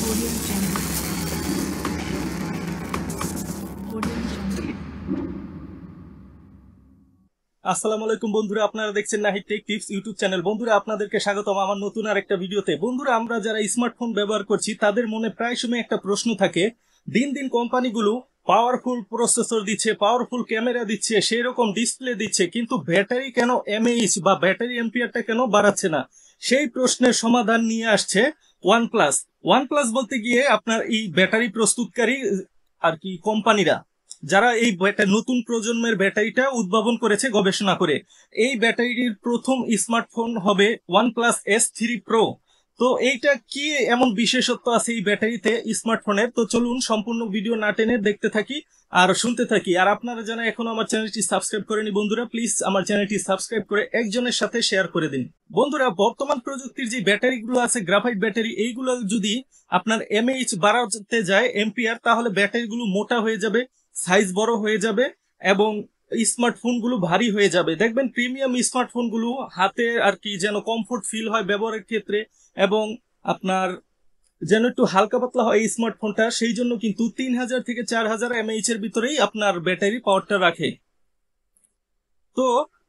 Audio Jungle. Audio Jungle. আসসালামু আলাইকুম বন্ধুরা, আপনারা দেখছেন Nahid take tips YouTube channel. বন্ধুরা, আপনাদেরকে স্বাগতম আমার নতুন আরেকটা ভিডিওতে। বন্ধুরা, আমরা যারা স্মার্টফোন ব্যবহার করছি তাদের মনে প্রায় সময় একটা প্রশ্ন থাকে, দিন দিন কোম্পানিগুলো পাওয়ারফুল প্রসেসর দিচ্ছে, পাওয়ারফুল ক্যামেরা দিচ্ছে, সেই রকম ডিসপ্লে দিচ্ছে, কিন্তু ব্যাটারি কেন এমএইচ বা ব্যাটারি এম্পিয়ারটা কেন বাড়াচ্ছে না? সেই প্রশ্নের সমাধান নিয়ে আসছে ওয়ানপ্লাস। ওয়ানপ্লাস বলতে গিয়ে আপনার এই ব্যাটারি প্রস্তুতকারী আর কি কোম্পানিরা, যারা এই নতুন প্রজন্মের ব্যাটারিটা উদ্ভাবন করেছে গবেষণা করে। এই ব্যাটারির প্রথম স্মার্টফোন হবে OnePlus S3 Pro। তো এইটা কি এমন বিশেষত্ব আছে এই ব্যাটারিতে স্মার্টফোনের? তো চলুন সম্পূর্ণ ভিডিও না টেনে দেখতে থাকি আর শুনতে থাকি। আর আপনারা যারা এখনো আমার চ্যানেলটি সাবস্ক্রাইব করেনি বন্ধুরা, প্লিজ আমার চ্যানেলটি সাবস্ক্রাইব করে একজনের সাথে শেয়ার করে দিন। বন্ধুরা, বর্তমান প্রযুক্তির যে ব্যাটারিগুলো আছে, গ্রাফাইট ব্যাটারি, এইগুলো যদি আপনার এমএইচ বাড়াতে যায় এম্পিয়ার, তাহলে ব্যাটারিগুলো মোটা হয়ে যাবে, সাইজ বড় হয়ে যাবে এবং স্মার্টফোন গুলো ভারী হয়ে যাবে। দেখবেন প্রিমিয়াম স্মার্টফোন গুলো হাতে আর কি যেন কমফোর্ট ফিল হয় ব্যবহারের ক্ষেত্রে, এবং আপনার যেন একটু হালকা পাতলা হয় এই স্মার্টফোনটা। সেই জন্য কিন্তু 3000 থেকে 4000 এমএইচ এর ভিতরেই আপনার ব্যাটারি পাওয়ারটা রাখে। তো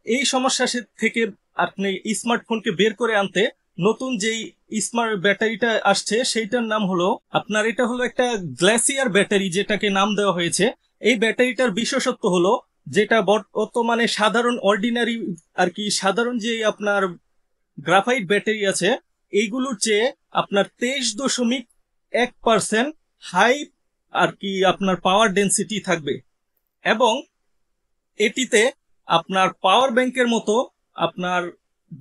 এই সমস্যা থেকে আপনি স্মার্টফোনকে বের করে আনতে নতুন যেই স্মার্ট ব্যাটারিটা আসছে সেইটার নাম হলো আপনার, এটা হলো একটা গ্লাসিয়ার ব্যাটারি, যেটাকে নাম দেওয়া হয়েছে। এই ব্যাটারিটার বিশেষত্ব হলো, যেটা বর্তমানে সাধারণ অর্ডিনারি আর কি সাধারণ যে আপনার গ্রাফাইট ব্যাটারি আছে এইগুলোর চেয়ে আপনার 23.1% হাই আর কি আপনার পাওয়ার ডেন্সিটি থাকবে, এবং এটিতে আপনার পাওয়ার ব্যাংকের মতো আপনার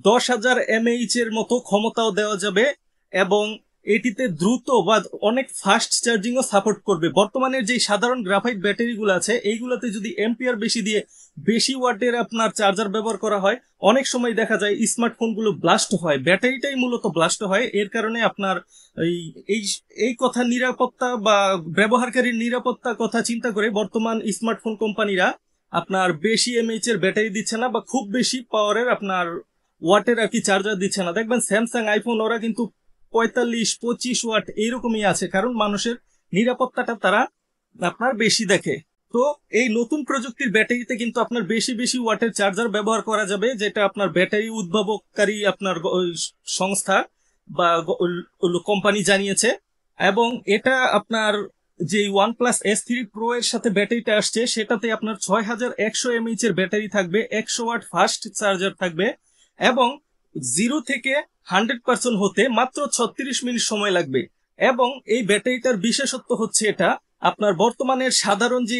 10,000 এমএইচ এর মতো ক্ষমতাও দেওয়া যাবে, এবং এটিতে দ্রুত বা অনেক ফাস্ট চার্জিংও সাপোর্ট করবে। বর্তমানের যে সাধারণ গ্রাফাইট ব্যাটারিগুলো আছে এইগুলোতে যদি এম্পিয়ার বেশি দিয়ে বেশি ওয়াটের আপনার চার্জার ব্যবহার করা হয়, অনেক সময় দেখা যায় স্মার্টফোনগুলো ব্লাস্ট হয়, ব্যাটারিটাই মূলত ব্লাস্ট হয়। এর কারণে আপনার এই এই কথা নিরাপত্তা বা ব্যবহারকারীর নিরাপত্তা কথা চিন্তা করে বর্তমান স্মার্টফোন কোম্পানিরা আপনার বেশি এমএইচ এর ব্যাটারি দিচ্ছে না, বা খুব বেশি পাওয়ারের আপনার ওয়াটের আর কি চার্জার দিচ্ছে না। দেখবেন স্যামসাং, আইফোন, ওরা কিন্তু 45-25 ওয়াট এইরকমই আছে, কারণ মানুষের নিরাপত্তাটা তারা আপনার বেশি দেখে। তো এই নতুন প্রযুক্তির ব্যাটারিতে কিন্তু আপনার বেশি বেশি ওয়াটের চার্জার ব্যবহার করা যাবে, যেটা আপনার ব্যাটারি উদ্ভাবককারী আপনার সংস্থা বা কোম্পানি জানিয়েছে। এবং এটা আপনার যে OnePlus S3 Pro এর সাথে ব্যাটারিটা আসছে সেটাতে আপনার 6100 এমএইচ এর ব্যাটারি থাকবে, 100 ওয়াট ফাস্ট চার্জার থাকবে, এবং 0 থেকে 100% হতে মাত্র 36 মিনিট সময় লাগবে। এবং এই ব্যাটারিটার বিশেষত্ব হচ্ছে, এটা আপনার বর্তমানের সাধারণ যে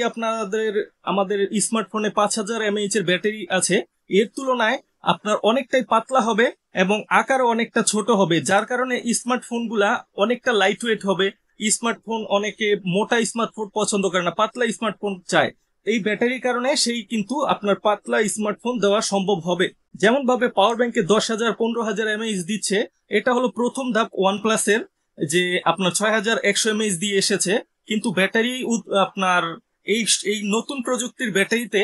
আমাদের স্মার্টফোনে 5000 এমএইচ এর ব্যাটারি আছে এর তুলনায় আপনার অনেকটাই পাতলা হবে এবং আকারও অনেকটা ছোট হবে, যার কারণে স্মার্টফোনগুলা অনেকটা লাইট ওয়েট হবে। স্মার্টফোন অনেকে মোটা স্মার্টফোন পছন্দ করে না, পাতলা স্মার্টফোন চায়। এই ব্যাটারির কারণে সেই কিন্তু আপনার পাতলা স্মার্টফোন দেওয়া সম্ভব হবে। যেমন ভাবে পাওয়ার ব্যাংকে 10,000 15,000 এমএইচ দিচ্ছে, এটা হলো প্রথম ধাপ ওয়ানপ্লাস এর, যে আপনার 6100 এমএইচ দিয়ে এসেছে। কিন্তু ব্যাটারি আপনার এই এই নতুন প্রযুক্তির ব্যাটারিতে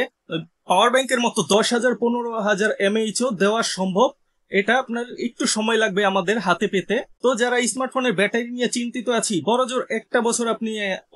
পাওয়ার ব্যাংকের মতো 10,000 15,000 এমএইচও দেওয়া সম্ভব। এটা আপনার একটু সময় লাগবে আমাদের হাতে পেতে। তো যারা স্মার্টফোনের ব্যাটারি নিয়ে চিন্তিত আছি, বড়জোর 1 বছর আপনি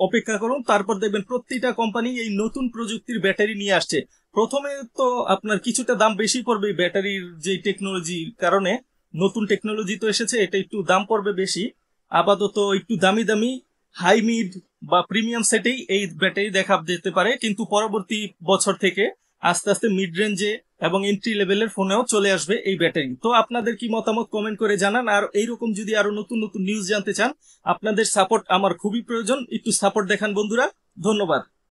অপেক্ষা করুন, তারপর দেখবেন প্রত্যেকটা কোম্পানি এই নতুন প্রযুক্তির ব্যাটারি নিয়ে আসছে। প্রথমে তো আপনার কিছুটা দাম বেশি পড়বে ব্যাটারির যে টেকনোলজির কারণে, নতুন টেকনোলজি তো এসেছে, এটা একটু দাম পড়বে বেশি। আপাতত একটু দামি দামি হাই মিড বা প্রিমিয়াম সেটেই এই ব্যাটারি দেখা যেতে পারে, কিন্তু পরবর্তী বছর থেকে আস্তে আস্তে মিড রেঞ্জে এবং এন্ট্রি লেভেলের ফোনেও চলে আসবে এই ব্যাটারি। তো আপনাদের কি মতামত কমেন্ট করে জানান। আর এইরকম যদি আরো নতুন নতুন নিউজ জানতে চান, আপনাদের সাপোর্ট আমার খুবই প্রয়োজন, একটু সাপোর্ট দেখান বন্ধুরা। ধন্যবাদ।